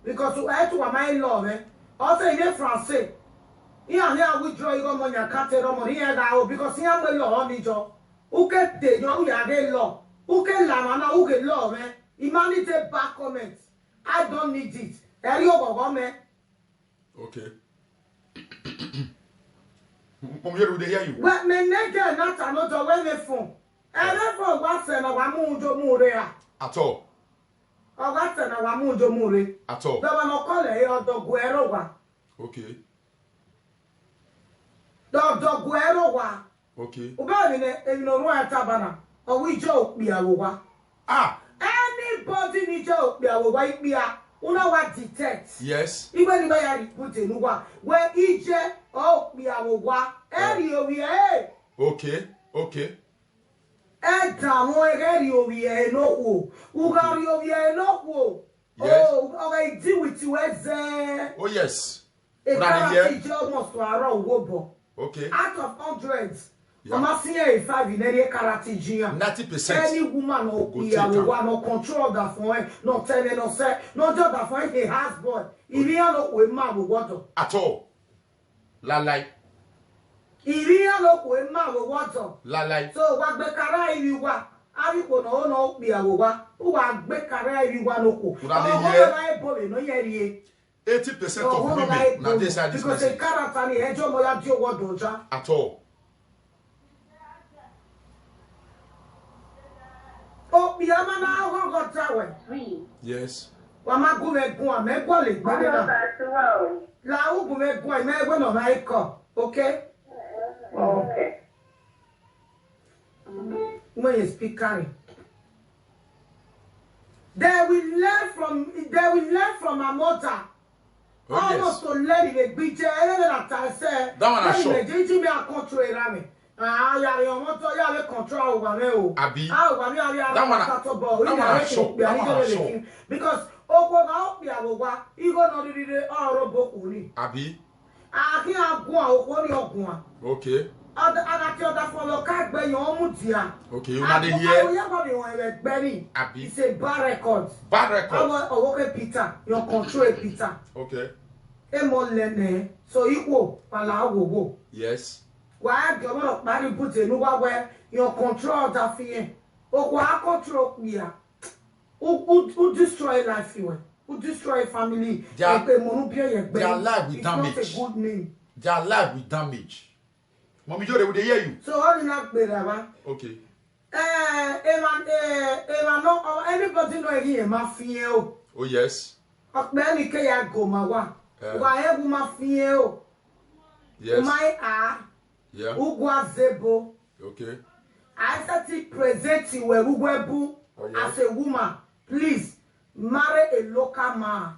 because I to my love also in français he and here withdraw you money account money here now because he am law on jo who get the you are law who can la na who get law humanity back comment I don't need it okay. Mom, you dey hear you. Well, me nigga not another when they phone. And therefore, what's an awamujo mure? At all. Or what's an awamujo mure? At all. The one call it or the guerowa. Okay. The guerowa. Okay. Ubani in no royal tabana. Or we joke be a wa. Ah. Anybody need joke be a white beer. Una what detect. Yes. Even if I put in one where each oh be a wa. Area we okay. Okay. Mo eri owie no wo. Ugari owie no wo. Yes. Oh, I deal with you as oh yes. A almost to around wobo. Okay. Out of hundreds. I'm seeing a 5 in any karate gym. 90%. Any woman no no control that for no tell no say no just that for a husband. If you no we man we water. At all. La like. Iria no we man we water. La like. So what be kara iwi wa. Ari ko no be awowa. Who wa be kara iwi wa no ko. No yeri. 80% of women now this side because the character ni ejo mo ya dio wodoja. At all. Oh, be ama na ho go trawe. Yes. Wa ma gu me gun a me go le gbe na. La u gu me gun me go no na iko. Okay? Okay. When you speak carry. They will learn from a mother. Oh, almost yes. to learn the big that I said. That one I sure. Me a control me. Ah, ya le moto ya le control over me o. Abi. Ah, wa me ya that one I sure. That one I sure. Because ogwo ga o bia ogwa, igo no rire oro boku ni. Abi. Ah, ki agun a okwo ni ogun a. Okay. Agati oda follow ka gbe yan mu dia. Okay, you not here. Oh, yeah, but you want to Abi. It's a bad record. Bad record. Okay, Peter. Your control Peter. Okay. So equal pala wo. Yes. Why do you want to put a new where your control that fear? Oh, what control here? Who destroy life you? Who destroy family? Their life with damage. It's not a good name. Their life with damage. Mommy Joe, they would hear you. So how do you not be there? Okay. Everybody know here, my fear. Oh yes. Okbeni ke ya goma wa. Wa ebu ma fie o. Yes. My yeah. Ugwa zebo. Okay. I started presenting where Ugwebu as a woman. Please marry a local man.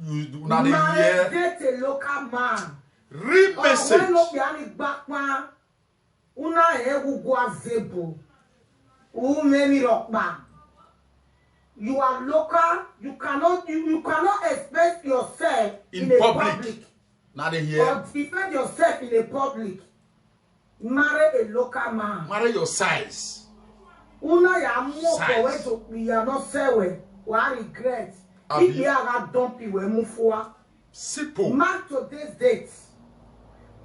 You do not hear. Date a local man. Read message. When no biani bakwa. Una Ugwa zebo. Many rockman. You are local. You cannot express yourself in a public. Not here. Or defend yourself in a public. Marry a local man. Marry your size. Una ya mo for we to we are not say we regret. If you are dumpy we move forward. Simple. Mark today's date.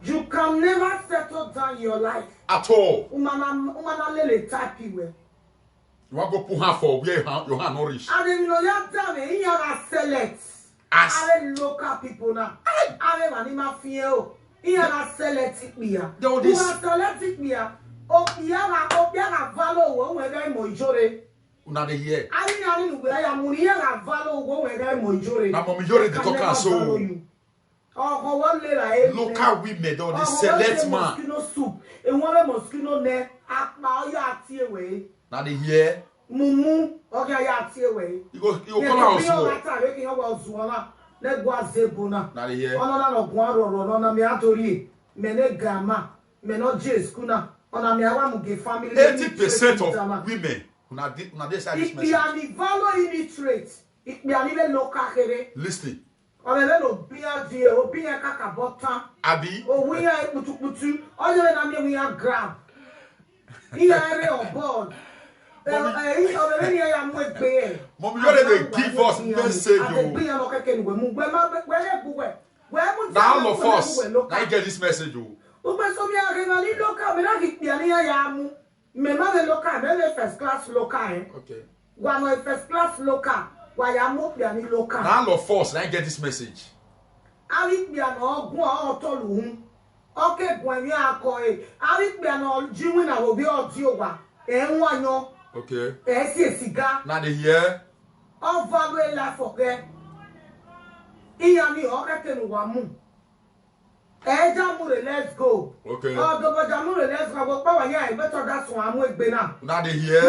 You can never settle down your life at all. Umana lele type we. You want to put her for where your hand not reach. And then you know you have done it. You have select. As local people now. I don't know feel. You have select it here. You have select it here. Obiara value we very mojore. Una de here. I know we are money na value we very mojore. Na mojore dey talk so. Oh, one later. Local women don't select man. Mosquito soup. E one mosquito ne akpa ya tie we. Na de here. Mumu okay ya tie we. You go call house wo. Making our zuona. Le gwa zebuna. Na de here. Ono na no gwa roro no na me atori. Me ne gama. Me no jesku na. Ona me awa mu ge family. 80% of women una dey say this message. It be an value illiterate. It be an even local here. Listen. Ọ̀rẹ́ ló bí adìẹ ó bí yẹn kàkà bọ́ tán. Àbí. Òwú yẹn kutukutu ọjọ́ yẹn náà mi yẹn grab. Ìyẹn eré ọ̀bọ̀d. Mommy, you they give us message. Now all of us, now get this message. First class local. Okay. One first class local. Why am I local? Now all of us, now get this message. Ali piano go on tolu. Okay, when you are going, Ali piano jimu na obi oti owa. Enwanyo. Okay. Esi siga. Now they hear. O value la foke. Iyami o kekenu wa mu. Jamure, let's go. Okay. Oh, the Jamure, let's go. Power here, better that's one I'm with Bena. Now they hear.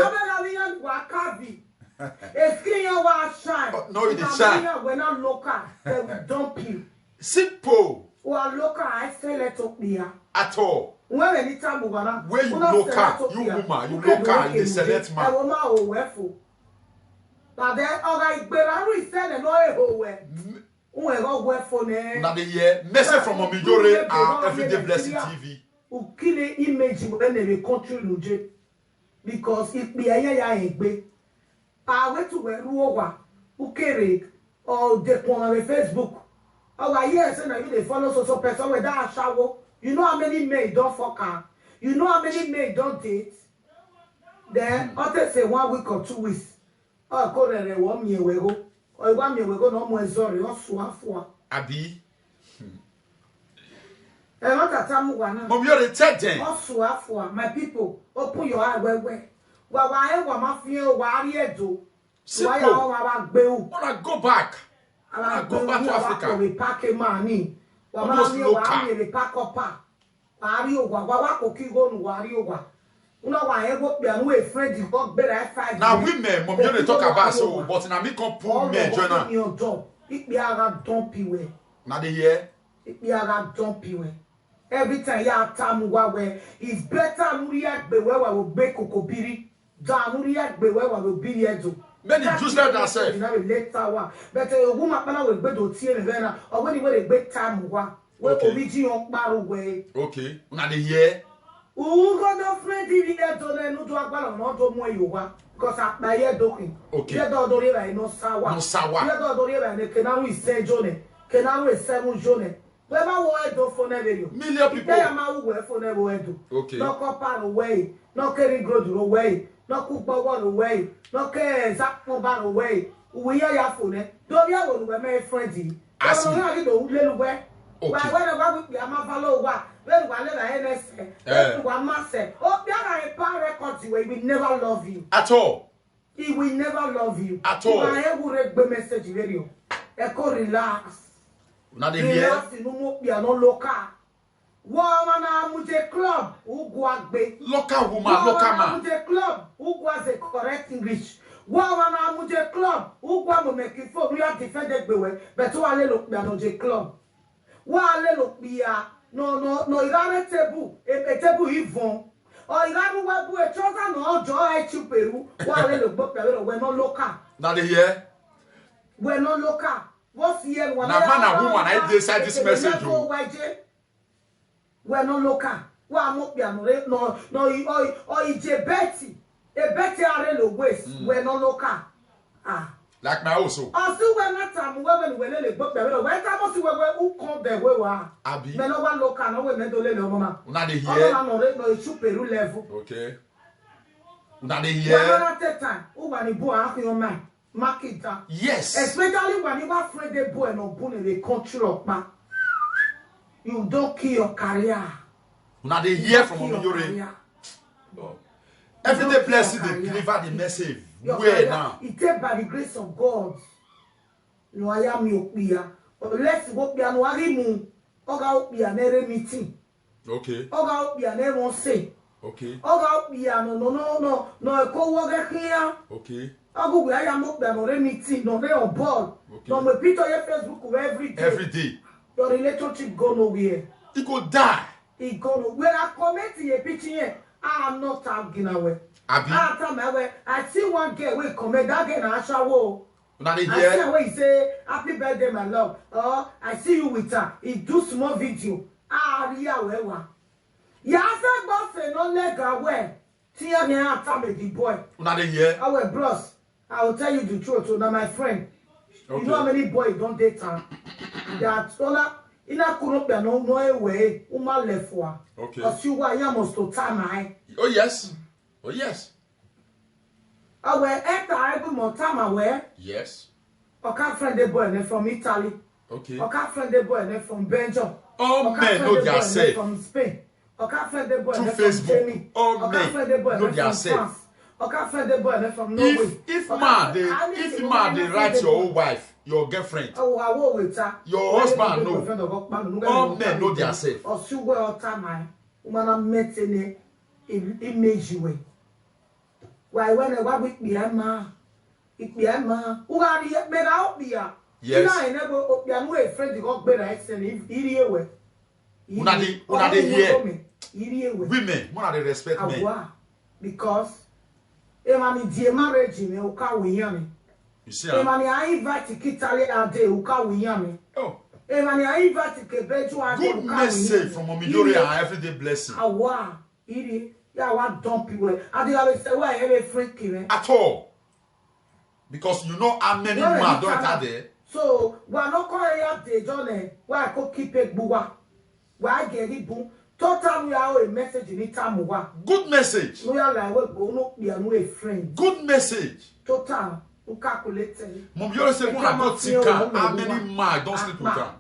Wakabi. It's clear wa shine. No, it is shine. We're not local. They will dump you. Simple. Well, local, I say let up here. At all. Where any time we gonna. Where you local, you woman, you local, you select man. I will my own wherefore. But then, all right, but I will send an oil where. Now they hear message from Omijore and Everyday Blessing TV. Who kill the image when they country loje because it be a egbe. I went to where Ruowa, who carry or the on Facebook. Oh, yes, and you follow so person with that shower. You know how many men don't fuck her. You know how many men don't date. Then, after say 1 week or 2 weeks, oh, go there 1 year ago. Or 1 year ago, no more sorry, or swap. Abi. Mom, you're the third thing. My people, open your eye where. Well, why am feel why do? Why wanna go back? I go back to Africa. We pack a money. Almost local. We pack up. Now women, Mom, you talk about so, but now me come pull men join. Now they hear. Every time you have time where it's better react be where will be kokobiri than react be where will be edo. Many just like that say. But a woman will be to see the or when you will be time where original baru way. Okay. Now they hear. Who got no friend in here to then no to a ball not to more you want because I buy a doking. Okay. You don't do it no sawa. No sawa. You don't do it and can we say Johnny? Can I 7 Johnny? Whoever will do for never you. Million people. They are my way for never do. Okay. No copper away, no carry growth away, no cook one away, no care zap mobile away. We are your phone. Don't you want to be friendly? I don't know little way. Why, whenever we are my follow what? When one never say, one must say, oh, there are a power records where we never love you. At all. He will never love you. At all. I will read the message radio. Echo relax. Now they hear. No local. Woman, I'm a club. Who go agbe? Local woman, local man. I'm a club. Who was a correct English? Woman, I'm a club. Who go to make it for we are defended the way. But who are look me a club? Why look me no. You got a table. A table even. Or you got to wear a chocolate no joy to Peru. Why look book we're not local. Now they hear. We're not local. What's here? Now man and woman, I decide this message. We're not local. Why not be no or it's a Betty. A Betty are the waste. We're not local. Ah. Like my also. I still we're not time when they book the where time see where who come there where we are. Abi. Men no one local, no we do no mama. Now they hear. No super level. Okay. Now they hear. At that time, who want to go out your man. Market that. Yes. Especially when you are afraid they boy and open in the country of man. You don't kill your career. Now they hear from Omijore. Everyday Blessing they deliver the message. Where now? It is by the grace of God. No, I am your peer. Unless you go be an warimu, oga be an ere meeting. Okay. Oga be an ere say. Okay. Oga be an no a co-worker here. Okay. Oga we am up there no meeting, no they on board. No me picture your Facebook every day. Every day. Your relationship go nowhere. It go die. It go no. When I comment a picture here, I am not talking away. I see one girl will comment that girl na shower. I see where he say happy birthday my love. Oh, I see you with her. He do small video. Ah, yeah, where? Ya say boss no leg away. Tia me a family boy. Una dey here. Our bros. I will tell you the truth. So now my friend. Okay. You know how many boys don't date time? They are tola in a kurupia no way. Uma left for. Okay. Because you were almost to time. Oh yes. Oh yes. Our enter every more time aware. Yes. Okay, friend the boy from Italy. Okay. Okay, friend the boy from Belgium. All men know their self. From Spain. Okay, friend the boy Through from Facebook. Germany. All Okay, men friend the boy know from their self. France. Okay, friend the boy from Norway. If Okay, man they write your own wife, your girlfriend, oh, I will wait. your husband know. All men know their self. Or see where all time woman met in image way. Why when I week be a man, it be a man who are yet made out here. Yes. I never be a way friend to go better excellent. Idiot. Una dey here. Idiot. Women, one they respect men. Because Emani die marriage me uka wiyami. You see, Emani I invite Kitale ade uka wiyami. oh, Emani I invite Kebeju ade good message from Omijore and everyday blessing. Awa, iri ya wa dump you. Ade I say why every freaky me. At all. Because you know how many men don't enter there. So, we are not calling out the journey. Why I could keep it buwa. Why I get it boom. Total we are a message in it time. Good message. We are like we are no friend. Good message. Total. We calculate. Omijore say when I go think how many men don't sleep with her.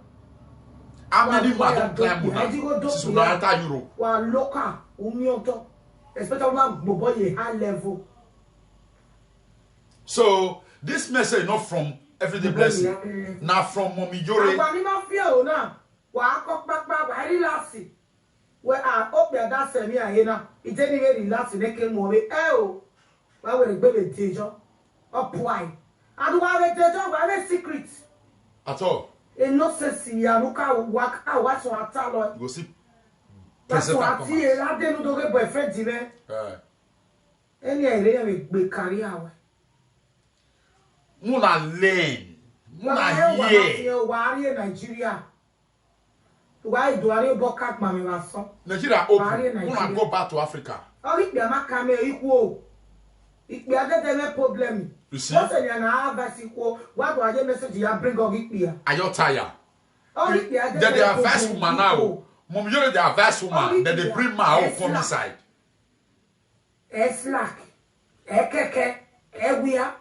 How many men don't climb with her since we enter Europe. We are local. Umioto. Especially when boy high level. So this message not from everyday blessing. Now from Omijore. Agbani ma fear na. Wa akọ papa wa relax. Where I hope that semi ahena. It any very relax neke mo we o. Wa we gbe le tejo. Opwai. Adu wa we tejo wa we secret. At all. E no se si ya nuka wa so atalo. You go see That's principal what come. I didn't do the boyfriend dire. Any area we be career. Muna learn. Muna Hear. hear. Wari Nigeria. Why do I boka mami waso? Nigeria open. Muna go back to Africa. Ori be ma kame equal. It be a problem. You see? What's in an advice equal? What do I message you bring of it here? Are you tired? Then They are advice woman now. Mommy, they are advice woman. Then they bring my own come inside. Slack. Keke. Ewia.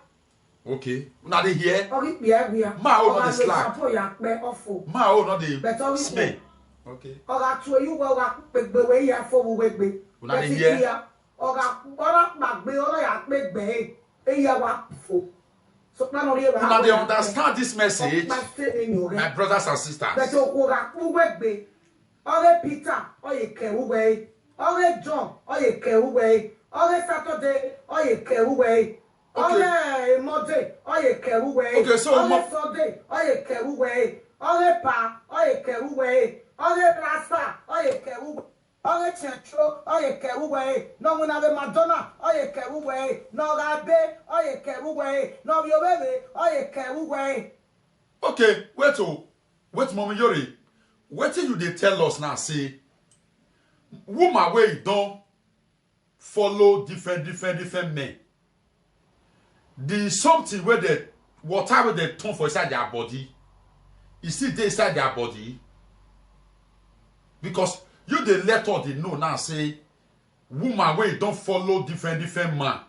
Okay. Now they hear. Ori be ewia. Ma o not the slack. Ma o not the smell. Okay. Ora tu you go wa pegbe we ya fo we gbe. Una dey hear. Ora gbagbe ora ya pegbe e ya wa fo. So na no re ba. Now they understand this message. My brothers and sisters. But ora ku we gbe. Ore Peter oye ke we. Ore John oye ke we. Ore Saturday oye ke we. Ore Monday oye ke we. Okay, so Ore Sunday oye ke we. Ore pa oye ke we. Ore Rasta oye ke we. Ore Chetro oye ke we. No muna be Madonna oye ke we. No Rabe oye ke we. No Yobebe oye ke we. Okay, wait, Mommy Yori. What you they tell us now? Say, woman where you don't follow different men. The something where the whatever they turn for inside their body, you see they inside their body. Because you they let all they know now say, woman where you don't follow different man.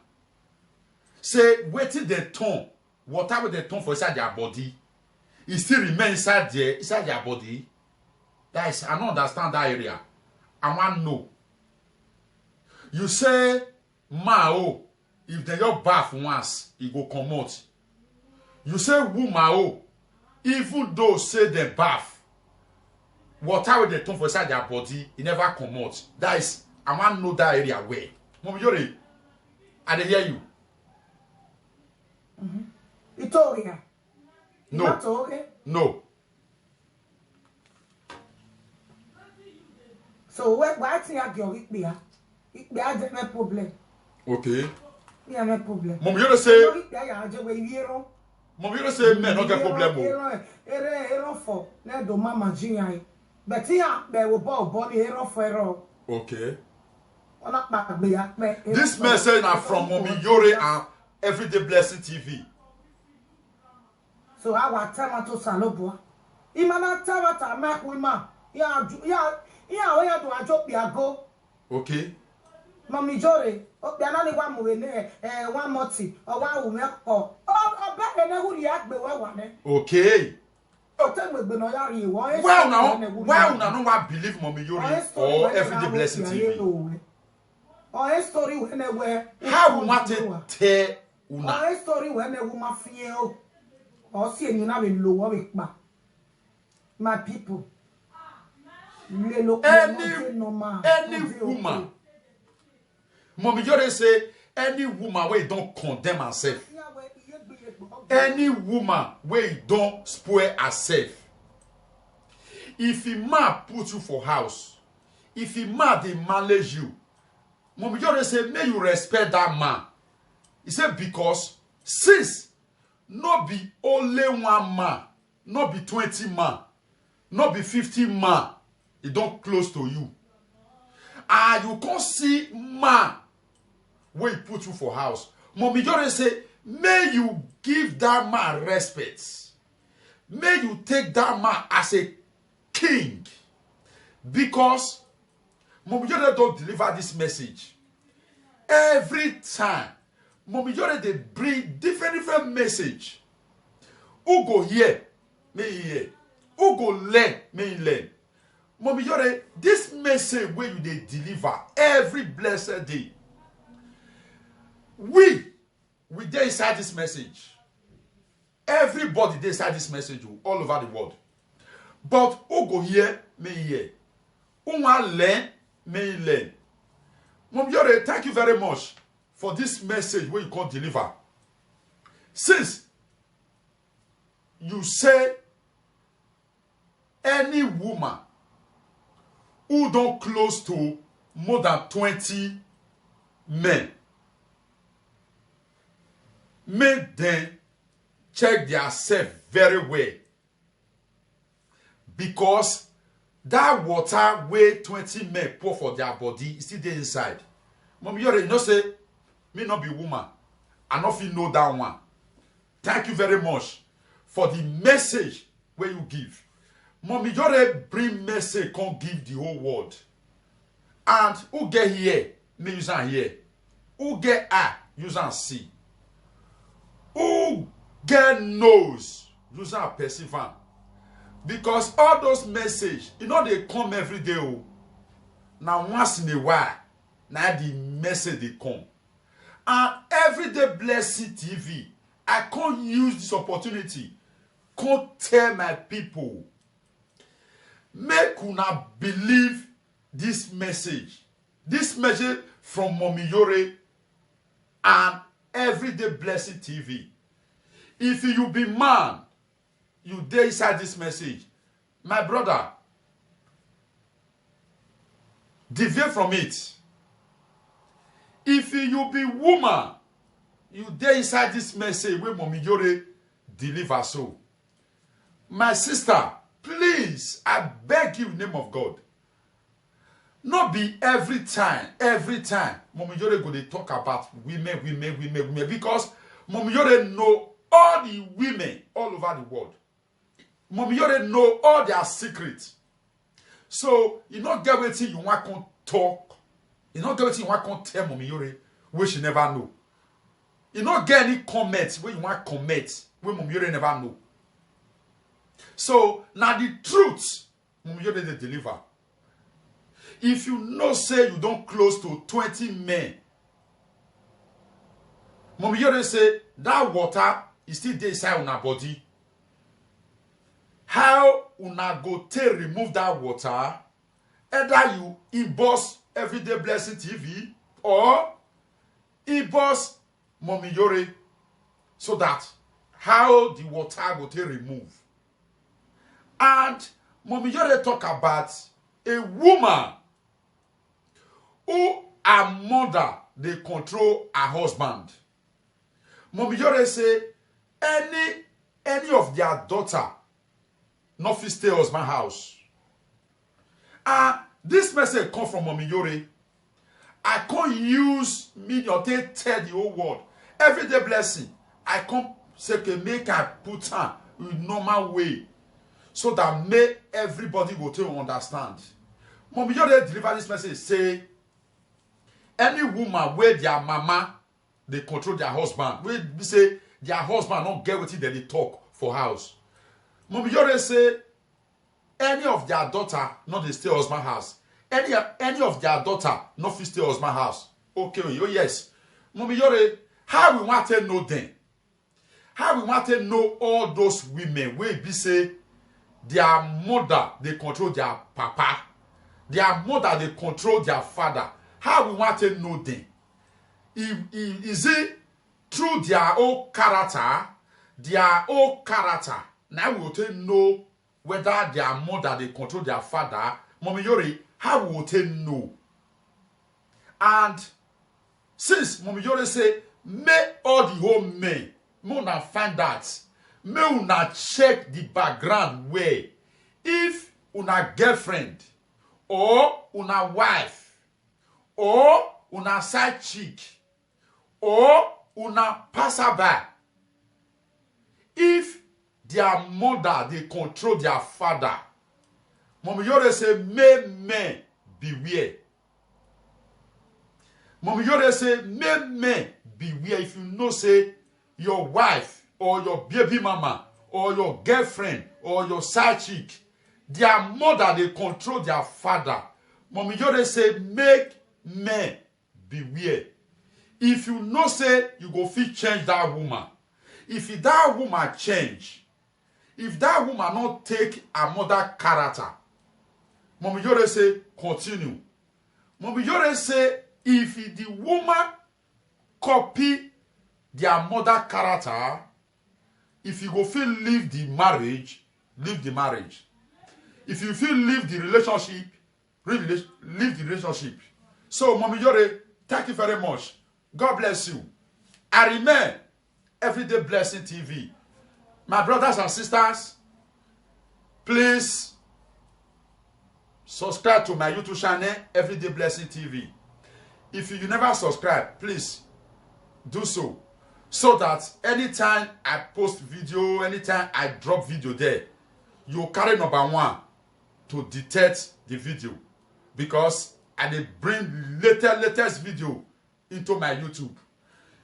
Say, waiting they turn, whatever they turn for inside their body, it still remain inside their body. That is, I don't understand that area. I want to know. You say, Mao, if they your bath once, it go come out. You say, Mao, even though say the bath, whatever they turn for inside their body, it never come out. That is, I want to know that area where. Mommy Yori, I dey hear you. It's okay. No. That's okay. No. So why think I get it there? It be a no problem. Okay. Yeah, no problem. Mommy Yori say, Yeah, I just wait here. Mommy Yori say, men not get problem. Ero for na do mama jiyan. But here be wo born ero for ero. Okay. This message are from Mommy Yore and Everyday Blessing TV. So I was telling to Salobo. Imana Tavata Mac Wima. Yeah, where do I drop your go? Okay. Mommy Jory, only one one moti, or one woman, or better who react the one. Okay. Well, now, no one believe Mommy Yore or Everyday Blessing TV. Or a story when they were. How we want to tell una? Or a story when they woman feel. Or see you now in lower with my people. Any woman. Mommy Yore say any woman where don't condemn herself. Any woman where don't spoil herself. If a man put you for house, if a man they manage you, Mommy Yore say may you respect that man. He said because since not be only one man, not be 20 man, not be 50 man, it don't close to you. And you can't see man where he put you for house. Mommy Yore say, may you give that man respect. May you take that man as a king. Because Mommy Yore don't deliver this message. Every time, Mommy Yore they bring different message. Who go hear, may hear. Who go learn, may learn. Mommy Yore, this message where you they deliver every blessed day. We dey inside this message. Everybody dey inside this message all over the world. But who go hear, may hear. Who want learn, may learn. Mommy Yore, thank you very much for this message where you can deliver. Since you say any woman who don't close to more than 20 men, make them check themselves very well. Because that water where 20 men pour for their body is still there inside. Mommy Yore, you know say, me not be woman. I not feel know that one. Thank you very much for the message where you give. Mommy Yore bring message, can't give the whole world. And who get here, me use and hear. Who get eye, use and see. Who get nose, use and perceive. Because all those messages, you know they come every day. Oh. Now once in a while, now the message they come. And Everyday Blessing TV, I can't use this opportunity. Can't tell my people. Make una believe this message. This message from Mommy Yore and Everyday Blessing TV. If you be man, you dey inside this message. My brother, deviate from it. If you be woman, you dey inside this message where Mommy Yore deliver so. My sister, please, I beg you in the name of God. Not be every time, Mommy Yore go dey talk about women, because Mommy Yore know all the women all over the world. Mommy Yore know all their secrets. So, you not get wetin you want to talk. You not get wetin you want to tell Mommy Yore, which you never know. You not get any comments where you want to comment, where Mommy Yore never know. So, now the truth, Mommy Yore they deliver. If you know say you don't close to 20 men, Mommy Yore say that water is still there inside una body. How una go take remove that water? Either you inbox Everyday Blessing TV or inbox Mommy Yore, so that how the water go take remove. And Mommy Yore talk about a woman who her mother they control her husband. Mommy Yore say any of their daughter not fit stay husband house. And this message come from Mommy Yore. I can't use media to tell the whole world. Everyday blessing. I can't say okay, make I put on in normal way. So that may everybody go to understand. Mommy, you deliver this message. Say any woman where their mama they control their husband. We say their husband don't get what they talk for house. Mommy, you say any of their daughter not they stay husband house. Any of their daughter not fit stay husband house. Okay, oh yes. Mommy, you how we want to know them? How we want to know all those women where be say their mother they control their papa, their mother they control their father. How we want to know them? Is it through their own character? Their own character. Now we will to know whether their mother they control their father. Mommy Yori, how we will to know? And since Mommy Yori say, may all the whole men, may una find that, may una check the background way. If una girlfriend, or una wife, or una side chick, or una passerby, if their mother they control their father, Mommy Yore say may beware. Mommy Yore say may beware. If you know say your wife or your baby mama or your girlfriend or your side chick, their mother they control their father, Mommy Yore say make men beware. If you know say you go fit change that woman, if that woman change, if that woman not take a mother character, Mommy Yore say continue. Mommy Yore say if the woman copy their mother character, if you go feel leave the marriage, leave the marriage. If you feel leave the relationship, leave the relationship. So Mommy Yore, thank you very much. God bless you. I remain Everyday Blessing TV. My brothers and sisters, please subscribe to my YouTube channel, Everyday Blessing TV. If you never subscribe, please do so. So that anytime I post video, anytime I drop video there, you carry number 1 to detect the video. Because I dey bring latest video into my YouTube.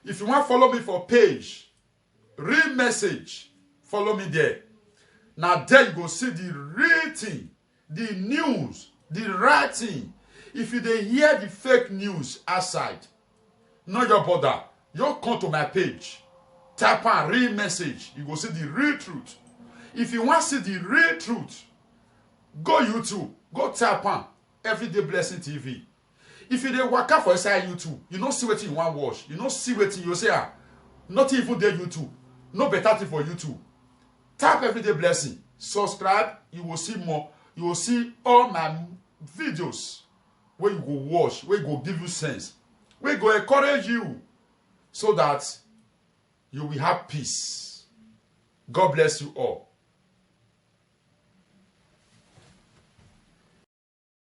If you want to follow me for page, real message, follow me there. Now there you go see the real thing, the news, the right thing. If you dey hear the fake news outside, not your bother. You come to my page, type on real message, you go see the real truth. If you want to see the real truth, go YouTube, go type on Everyday Blessing TV. If you dey waka for inside YouTube, you don't see what you want to watch. You don't see what you say, not even there YouTube. No better thing for YouTube. Type Everyday Blessing. Subscribe, you will see more. You will see all my videos where you go watch, where you go give you sense, where you go encourage you so that you will have peace. God bless you all.